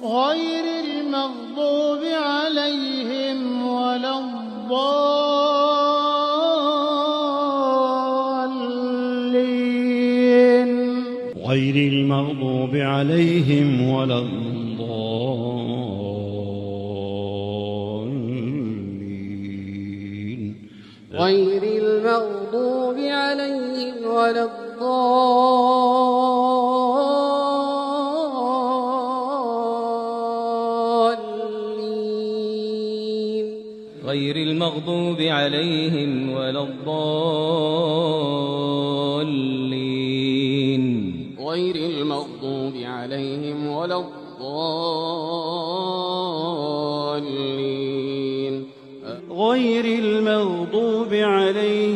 غير المغضوب عليهم ولا الضالين غير المغضوب عليهم ولا الضالين غير المغضوب عليهم ولا الضالين غير المغضوب عليهم ولا الضالين غير المغضوب عليهم ولا الضالين غير المغضوب عليهم